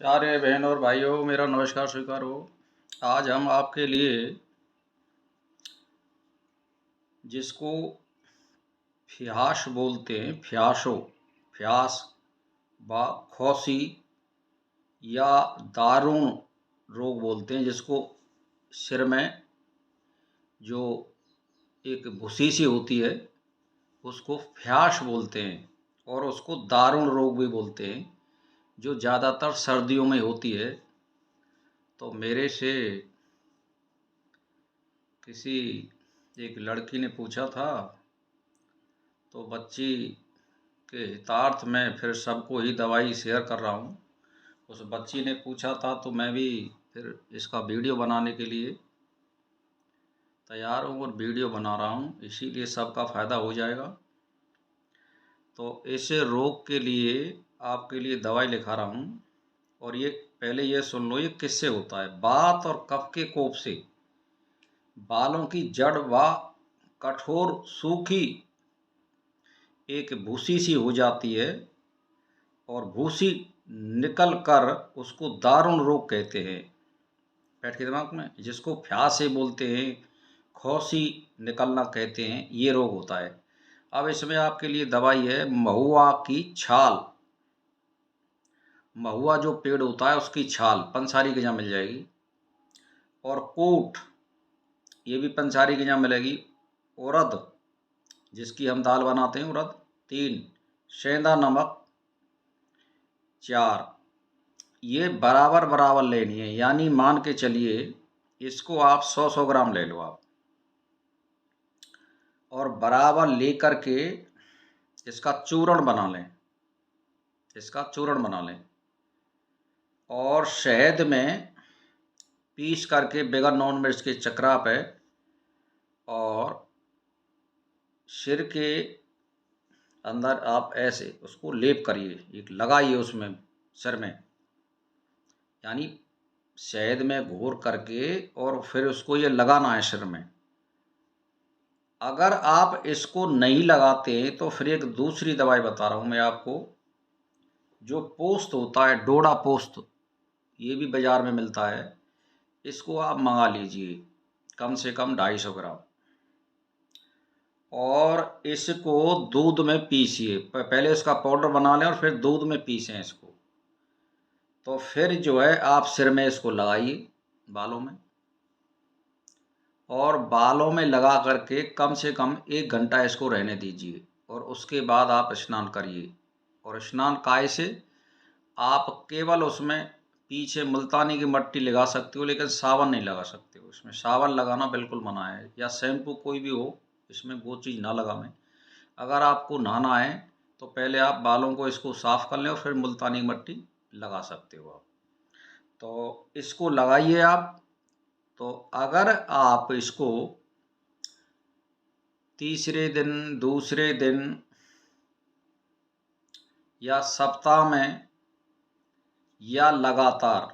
प्यारे बहन और भाइयों, मेरा नमस्कार स्वीकार हो। आज हम आपके लिए जिसको फ्यास बोलते हैं, फ्यास व खौसी या दारुण रोग बोलते हैं, जिसको सिर में जो एक भूसी सी होती है उसको फ्यास बोलते हैं, और उसको दारुण रोग भी बोलते हैं, जो ज़्यादातर सर्दियों में होती है। तो मेरे से किसी एक लड़की ने पूछा था, तो बच्ची के हितार्थ में फिर सबको ही दवाई शेयर कर रहा हूँ। उस बच्ची ने पूछा था तो मैं भी फिर इसका वीडियो बनाने के लिए तैयार हूँ और वीडियो बना रहा हूँ, इसीलिए सबका फ़ायदा हो जाएगा। तो इस रोग के लिए आपके लिए दवाई लिखा रहा हूँ, और ये पहले ये सुन लो ये किससे होता है। वात और कफ के कोप से बालों की जड़ व कठोर सूखी एक भूसी सी हो जाती है, और भूसी निकल कर उसको दारुण रोग कहते हैं। बैठ के दिमाग में, जिसको फ्यासे बोलते हैं, खौसी निकलना कहते हैं, ये रोग होता है। अब इसमें आपके लिए दवाई है महुआ की छाल। महुआ जो पेड़ होता है उसकी छाल पंसारी के जहाँ मिल जाएगी, और कूट ये भी पंसारी के जहाँ मिलेगी। उड़द जिसकी हम दाल बनाते हैं, उड़द 3, सेंधा नमक 4। ये बराबर बराबर लेनी है, यानी मान के चलिए इसको आप 100-100 ग्राम ले लो आप, और बराबर लेकर के इसका चूर्ण बना लें। और शहद में पीस करके बगैर नॉन मिर्च के चक्रा पे, और सिर के अंदर आप ऐसे उसको लेप करिए, एक लगाइए उसमें सिर में, यानी शहद में घोर करके, और फिर उसको ये लगाना है सिर में। अगर आप इसको नहीं लगाते तो फिर एक दूसरी दवाई बता रहा हूँ मैं आपको, जो पोस्त होता है, डोडा पोस्त, ये भी बाज़ार में मिलता है। इसको आप मंगा लीजिए, कम से कम 250 ग्राम, और इसको दूध में पीसिए। पहले इसका पाउडर बना लें और फिर दूध में पीसें इसको। तो फिर जो है आप सिर में इसको लगाइए, बालों में, और बालों में लगा करके कम से कम 1 घंटा इसको रहने दीजिए, और उसके बाद आप स्नान करिए। और स्नान काय से, आप केवल उसमें पीछे मुल्तानी की मट्टी लगा सकते हो, लेकिन सावन नहीं लगा सकते हो। इसमें सावन लगाना बिल्कुल मना है, या शैम्पू कोई भी हो, इसमें वो चीज़ ना लगावें। अगर आपको नहाना है तो पहले आप बालों को इसको साफ़ कर लें, और फिर मुल्तानी की मट्टी लगा सकते हो आप। तो इसको लगाइए आप। तो अगर आप इसको तीसरे दिन, दूसरे दिन, या सप्ताह में, या लगातार,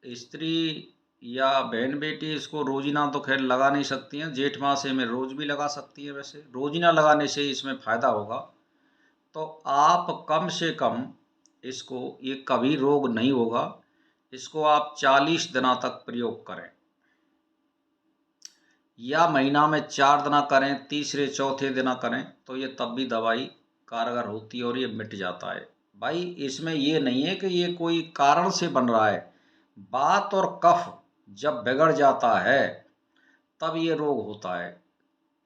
स्त्री या बहन बेटी इसको रोजिना तो खैर लगा नहीं सकती हैं, जेठ मासे में रोज भी लगा सकती है। वैसे रोजिना लगाने से इसमें फ़ायदा होगा। तो आप कम से कम इसको, ये कभी रोग नहीं होगा, इसको आप 40 दिनों तक प्रयोग करें, या महीना में 4 दिन करें, तीसरे चौथे दिन करें, तो ये तब भी दवाई कारगर होती है और ये मिट जाता है। भाई इसमें ये नहीं है कि ये कोई कारण से बन रहा है। वात और कफ जब बिगड़ जाता है तब ये रोग होता है।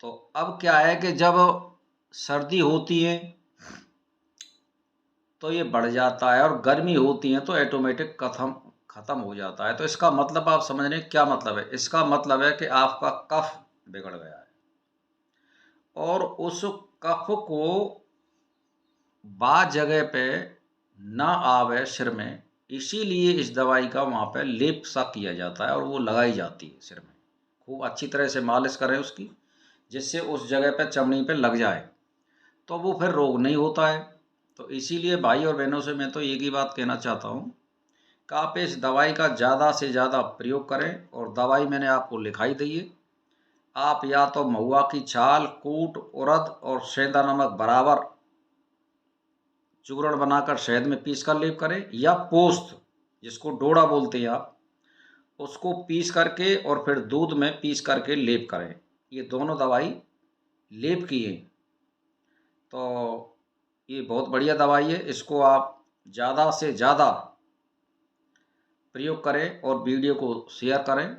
तो अब क्या है कि जब सर्दी होती है तो ये बढ़ जाता है, और गर्मी होती है तो ऑटोमेटिक खत्म हो जाता है। तो इसका मतलब आप समझ रहे हैं क्या मतलब है? इसका मतलब है कि आपका कफ बिगड़ गया है, और उस कफ को बात जगह पे ना आवे सिर में, इसीलिए इस दवाई का वहाँ पे लेप सा किया जाता है, और वो लगाई जाती है सिर में। खूब अच्छी तरह से मालिश करें उसकी, जिससे उस जगह पे, चमड़ी पे लग जाए, तो वो फिर रोग नहीं होता है। तो इसीलिए भाई और बहनों से मैं तो एक ही बात कहना चाहता हूँ कि आप इस दवाई का ज़्यादा से ज़्यादा प्रयोग करें। और दवाई मैंने आपको लिखाई दी है। आप या तो महुआ की छाल, कूट, उड़द और सेंधा नमक बराबर चूर्ण बनाकर शहद में पीस कर लेप करें, या पोस्त जिसको डोड़ा बोलते हैं आप, उसको पीस करके और फिर दूध में पीस करके लेप करें। ये दोनों दवाई लेप की है, तो ये बहुत बढ़िया दवाई है। इसको आप ज़्यादा से ज़्यादा प्रयोग करें और वीडियो को शेयर करें।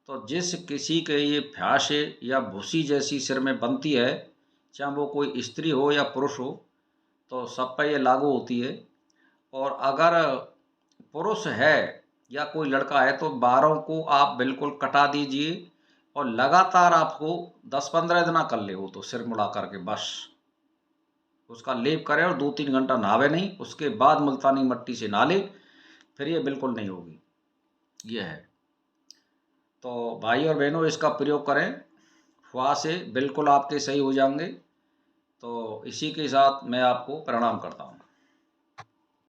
तो जिस किसी के ये फ्यासे या भूसी जैसी सिर में बनती है, चाहे वो कोई स्त्री हो या पुरुष हो, तो सब पे ये लागू होती है। और अगर पुरुष है या कोई लड़का है तो बालों को आप बिल्कुल कटा दीजिए और लगातार आपको 10-15 दिन कर ले, वो तो सिर मुड़ा करके बस उसका लेप करें और 2-3 घंटा नहावे नहीं, उसके बाद मुल्तानी मट्टी से नहा ले, फिर ये बिल्कुल नहीं होगी। ये है। तो भाई और बहनों, इसका प्रयोग करें, फुआ से बिल्कुल आपके सही हो जाएंगे। तो इसी के साथ मैं आपको प्रणाम करता हूँ।